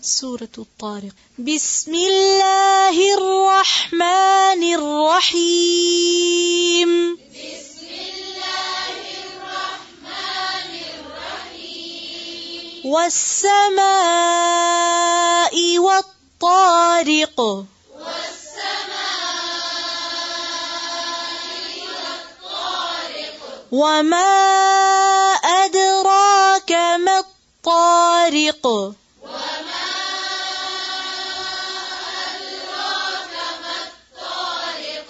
سورة الطارق. بسم الله الرحمن الرحيم. بسم الله الرحمن الرحيم. والسماء والطارق. وما أدراك ما الطارق. وما أدراك ما الطارق.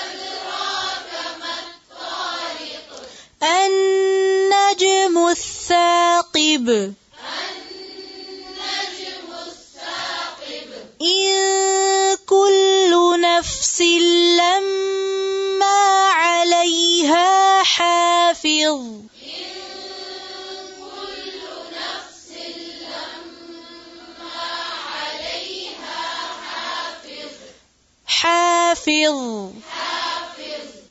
أدراك ما الطارق. النجم الثاقب. إن كل نفس لما عليها حافظ. كل نفس لما عليها حافظ. حافظ. حافظ.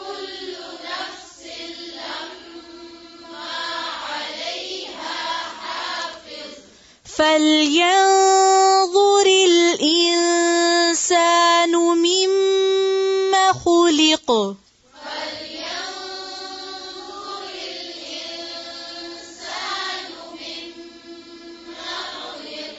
كل نفس لما عليها حافظ. فلينظر الإنسان مما خلق. فلينظر الإنسان مما خلق.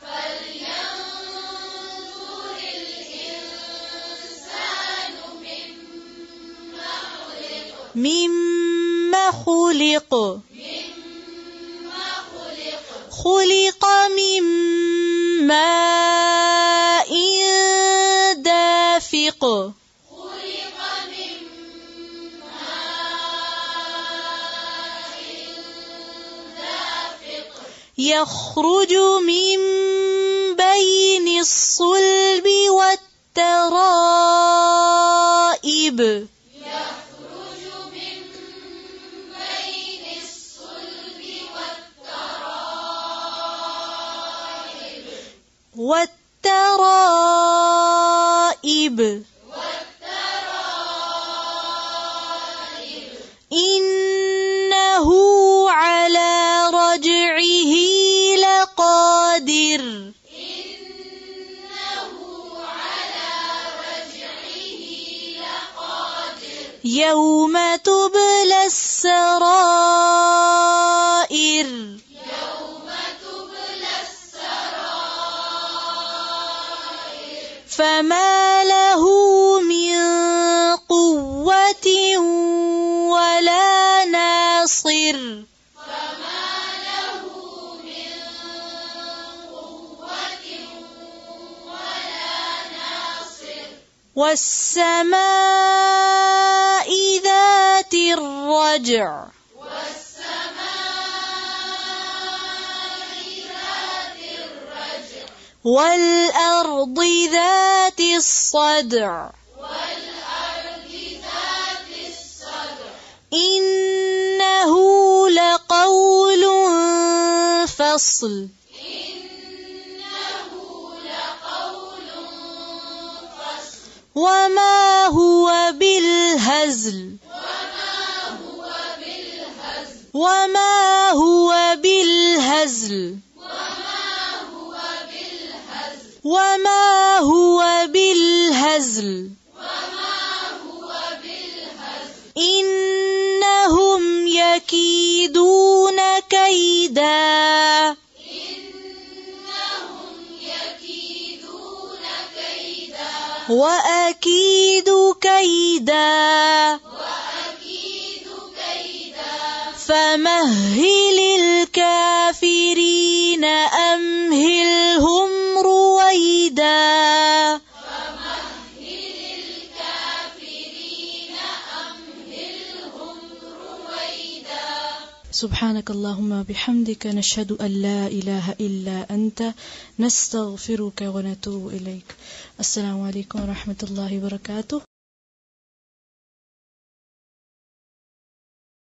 فلينظر الإنسان مما خلق. مما خلق. خلق من ماء دافق. خلق من ماء دافق. يخرج من بين الصلب والترائب. يخرج من بين الصلب والترائب. والترائب. والترائب. إنه على رجعه لقادر. إنه على رجعه لقادر. يوم تبلى السرائر. يوم تبلى السرائر. فما له من قوة ولا ناصر. فما له من قوة ولا ناصر. والسماء ذات الرجع. والسماء ذات الرجع. والأرض ذات الصدع. والأرض ذات الصدع. إنه لقول فصل. إنه لقول فصل. وما هو بالهزل. وما هو بالهزل. وما هو بالهزل. وما هو بالهزل. وما هو بالهزل. وما هو بالهزل. إنهم يكيدون كيدا. إنهم يكيدون كيدا. وأكيد كيدا. وأكيد كيدا. فمهل الكافرين أمهلهم رويدا. فمهل الكافرين أمهلهم رويدا. سبحانك اللهم وبحمدك نشهد أن لا إله إلا أنت نستغفرك ونتوب إليك. السلام عليكم ورحمة الله وبركاته.